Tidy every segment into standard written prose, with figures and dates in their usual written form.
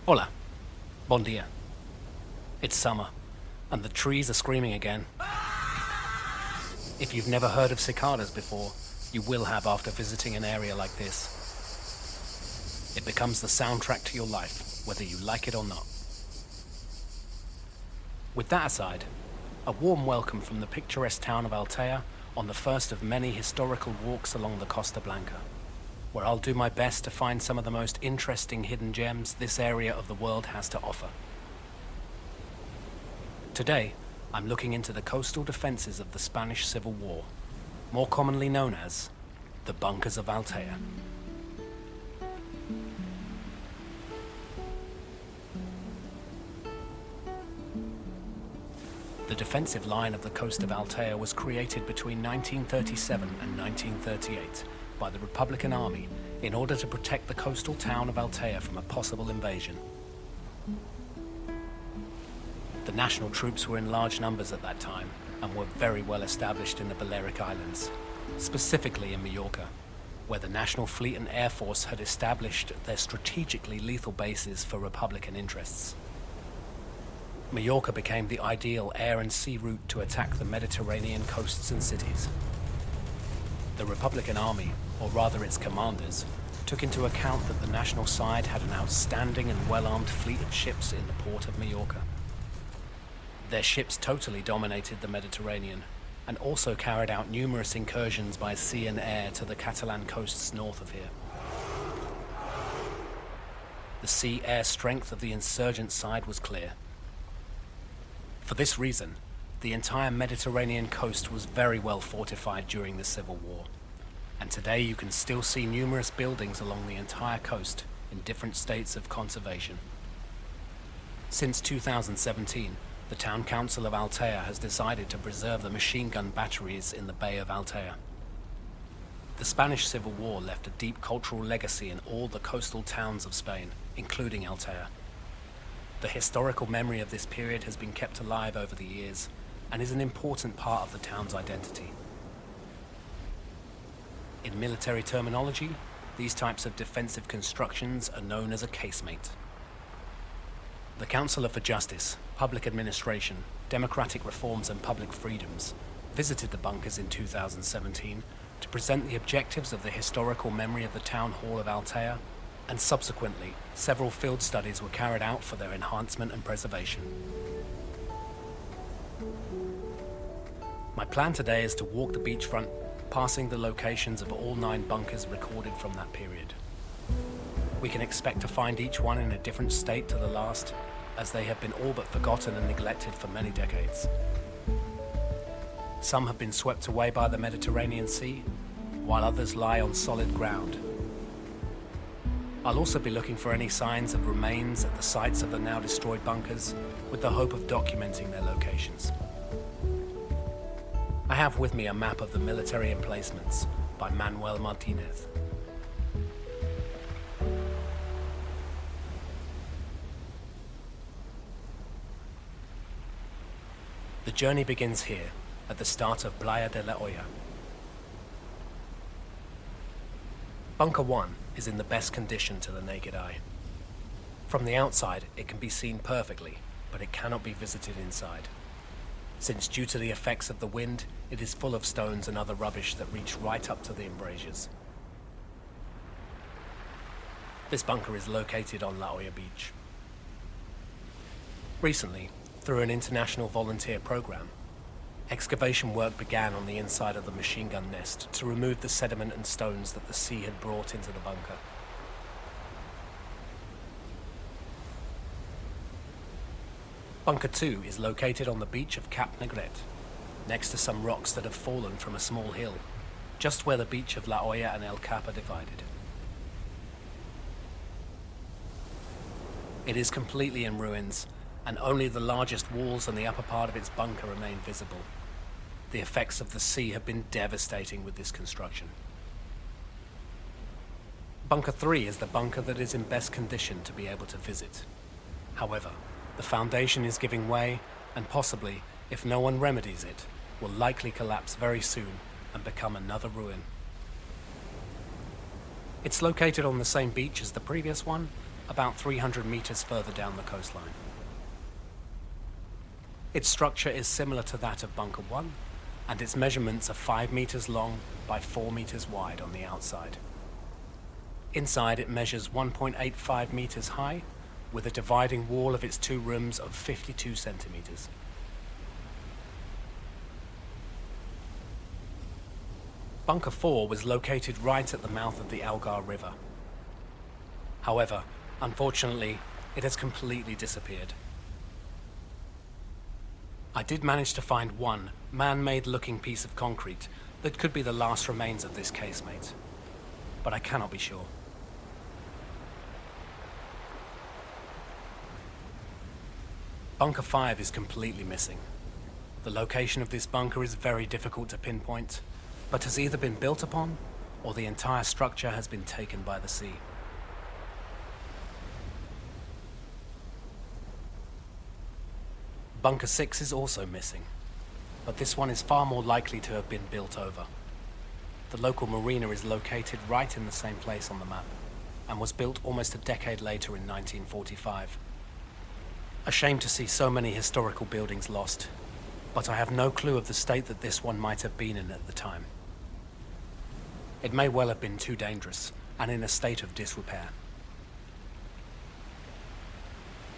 Hola. Bon dia. It's summer, and the trees are screaming again. If you've never heard of cicadas before, you will have after visiting an area like this. It becomes the soundtrack to your life, whether you like it or not. With that aside, a warm welcome from the picturesque town of Altea on the first of many historical walks along the Costa Blanca, where I'll do my best to find some of the most interesting hidden gems this area of the world has to offer. Today, I'm looking into the coastal defenses of the Spanish Civil War, more commonly known as the Bunkers of Altea. The defensive line of the coast of Altea was created between 1937 and 1938 by the Republican Army in order to protect the coastal town of Altea from a possible invasion. The national troops were in large numbers at that time and were very well established in the Balearic Islands, specifically in Majorca, where the National Fleet and Air Force had established their strategically lethal bases for Republican interests. Majorca became the ideal air and sea route to attack the Mediterranean coasts and cities. The Republican Army, or rather its commanders, took into account that the national side had an outstanding and well-armed fleet of ships in the port of Majorca. Their ships totally dominated the Mediterranean and also carried out numerous incursions by sea and air to the Catalan coasts north of here. The sea-air strength of the insurgent side was clear. For this reason, the entire Mediterranean coast was very well fortified during the Civil War, and today you can still see numerous buildings along the entire coast in different states of conservation. Since 2017, the Town Council of Altea has decided to preserve the machine gun batteries in the Bay of Altea. The Spanish Civil War left a deep cultural legacy in all the coastal towns of Spain, including Altea. The historical memory of this period has been kept alive over the years and is an important part of the town's identity. In military terminology, these types of defensive constructions are known as a casemate. The Councillor for Justice, Public Administration, Democratic Reforms and Public Freedoms visited the bunkers in 2017 to present the objectives of the historical memory of the Town Hall of Altea, and subsequently, several field studies were carried out for their enhancement and preservation. My plan today is to walk the beachfront, passing the locations of all 9 bunkers recorded from that period. We can expect to find each one in a different state to the last, as they have been all but forgotten and neglected for many decades. Some have been swept away by the Mediterranean Sea, while others lie on solid ground. I'll also be looking for any signs of remains at the sites of the now destroyed bunkers, with the hope of documenting their locations. I have with me a map of the military emplacements by Manuel Martinez. The journey begins here, at the start of Playa de L'Olla. Bunker 1 is in the best condition to the naked eye. From the outside, it can be seen perfectly, but it cannot be visited inside, since due to the effects of the wind, it is full of stones and other rubbish that reach right up to the embrasures. This bunker is located on L'Olla Beach. Recently, through an international volunteer program, excavation work began on the inside of the machine gun nest to remove the sediment and stones that the sea had brought into the bunker. Bunker 2 is located on the beach of Cap Negret, next to some rocks that have fallen from a small hill, just where the beach of L'Olla and El Cap are divided. It is completely in ruins, and only the largest walls and the upper part of its bunker remain visible. The effects of the sea have been devastating with this construction. Bunker 3 is the bunker that is in best condition to be able to visit. However, the foundation is giving way, and possibly, if no one remedies it, will likely collapse very soon and become another ruin. It's located on the same beach as the previous one, about 300 meters further down the coastline. Its structure is similar to that of Bunker 1, and its measurements are 5 meters long by 4 meters wide on the outside. Inside it measures 1.85 meters high, with a dividing wall of its 2 rooms of 52 centimeters. Bunker 4 was located right at the mouth of the Algar River. However, unfortunately, it has completely disappeared. I did manage to find one man-made looking piece of concrete that could be the last remains of this casemate, but I cannot be sure. Bunker 5 is completely missing. The location of this bunker is very difficult to pinpoint, but has either been built upon or the entire structure has been taken by the sea. Bunker 6 is also missing, but this one is far more likely to have been built over. The local marina is located right in the same place on the map, and was built almost a decade later in 1945. A shame to see so many historical buildings lost, but I have no clue of the state that this one might have been in at the time. It may well have been too dangerous, and in a state of disrepair.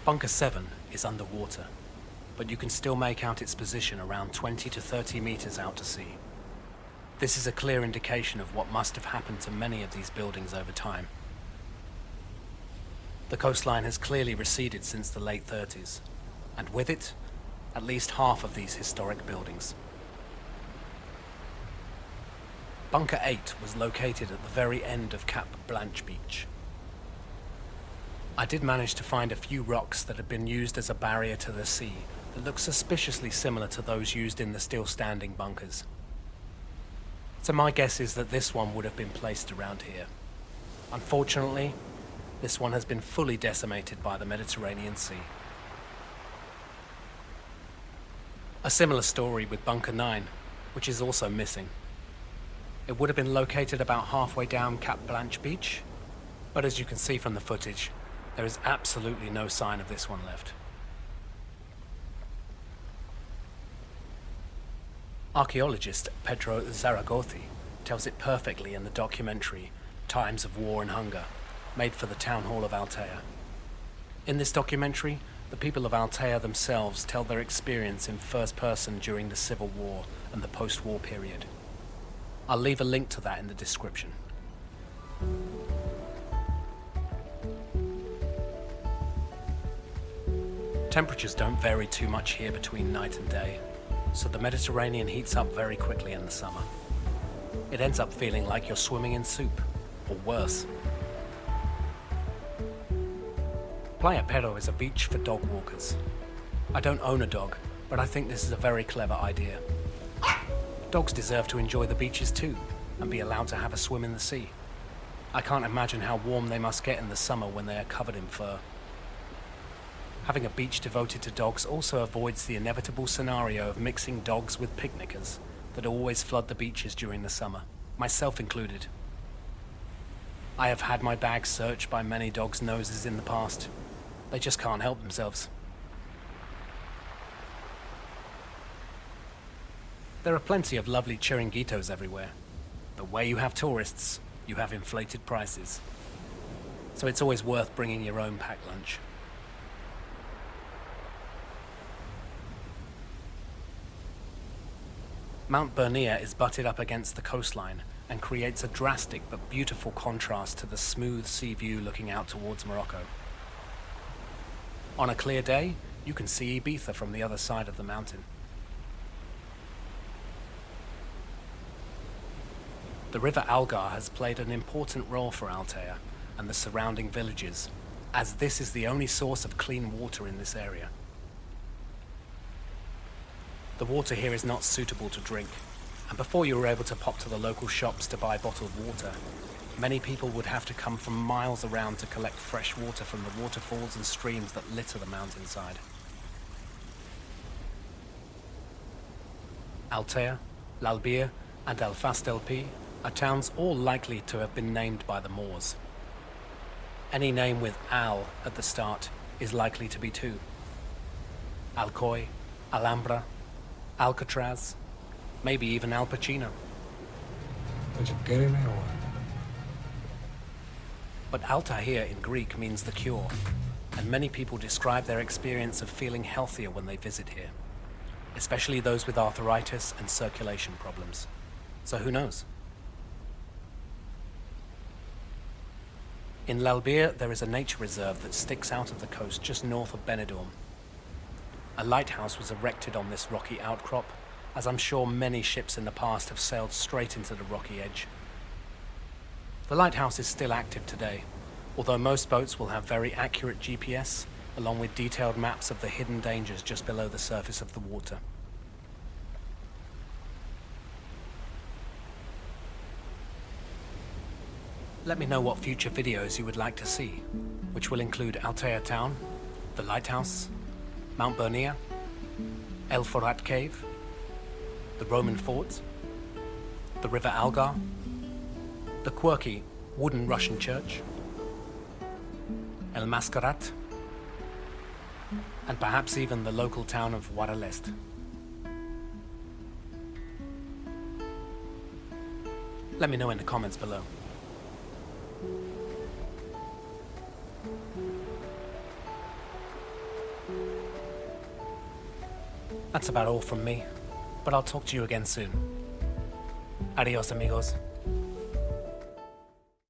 Bunker 7 is underwater, but you can still make out its position around 20 to 30 meters out to sea. This is a clear indication of what must have happened to many of these buildings over time. The coastline has clearly receded since the late 30s, and with it, at least half of these historic buildings. Bunker 8 was located at the very end of Cap Blanche Beach. I did manage to find a few rocks that had been used as a barrier to the sea that look suspiciously similar to those used in the still standing bunkers. So my guess is that this one would have been placed around here. Unfortunately, this one has been fully decimated by the Mediterranean Sea. A similar story with Bunker 9, which is also missing. It would have been located about halfway down Cap Blanche Beach, but as you can see from the footage, there is absolutely no sign of this one left. Archaeologist Pedro Zaragoza tells it perfectly in the documentary Times of War and Hunger, made for the town hall of Altea. In this documentary, the people of Altea themselves tell their experience in first person during the Civil War and the post-war period. I'll leave a link to that in the description. Temperatures don't vary too much here between night and day, so the Mediterranean heats up very quickly in the summer. It ends up feeling like you're swimming in soup, or worse. Playa Pero is a beach for dog walkers. I don't own a dog, but I think this is a very clever idea. Dogs deserve to enjoy the beaches too, and be allowed to have a swim in the sea. I can't imagine how warm they must get in the summer when they are covered in fur. Having a beach devoted to dogs also avoids the inevitable scenario of mixing dogs with picnickers that always flood the beaches during the summer, myself included. I have had my bag searched by many dogs' noses in the past. They just can't help themselves. There are plenty of lovely chiringuitos everywhere, but where you have tourists, you have inflated prices. So it's always worth bringing your own packed lunch. Mount Bernier is butted up against the coastline and creates a drastic but beautiful contrast to the smooth sea view looking out towards Morocco. On a clear day, you can see Ibiza from the other side of the mountain. The river Algar has played an important role for Altea and the surrounding villages, as this is the only source of clean water in this area. The water here is not suitable to drink, and before you were able to pop to the local shops to buy bottled water, many people would have to come from miles around to collect fresh water from the waterfalls and streams that litter the mountainside. Altea, L'albir, and Alfastelpi are towns all likely to have been named by the Moors. Any name with Al at the start is likely to be two. Alcoy, Alhambra, Alcatraz, maybe even Al Pacino. Are you kidding me or what? But Altea in Greek means the cure, and many people describe their experience of feeling healthier when they visit here, especially those with arthritis and circulation problems. So who knows? In L'albir, there is a nature reserve that sticks out of the coast just north of Benidorm. A lighthouse was erected on this rocky outcrop, as I'm sure many ships in the past have sailed straight into the rocky edge. The lighthouse is still active today, although most boats will have very accurate GPS, along with detailed maps of the hidden dangers just below the surface of the water. Let me know what future videos you would like to see, which will include Altea Town, the lighthouse, Mount Bernier, El Forat Cave, the Roman fort, the River Algar, the quirky wooden Russian church, El Mascarat, and perhaps even the local town of Guadalest. Let me know in the comments below. That's about all from me, but I'll talk to you again soon. Adios, amigos.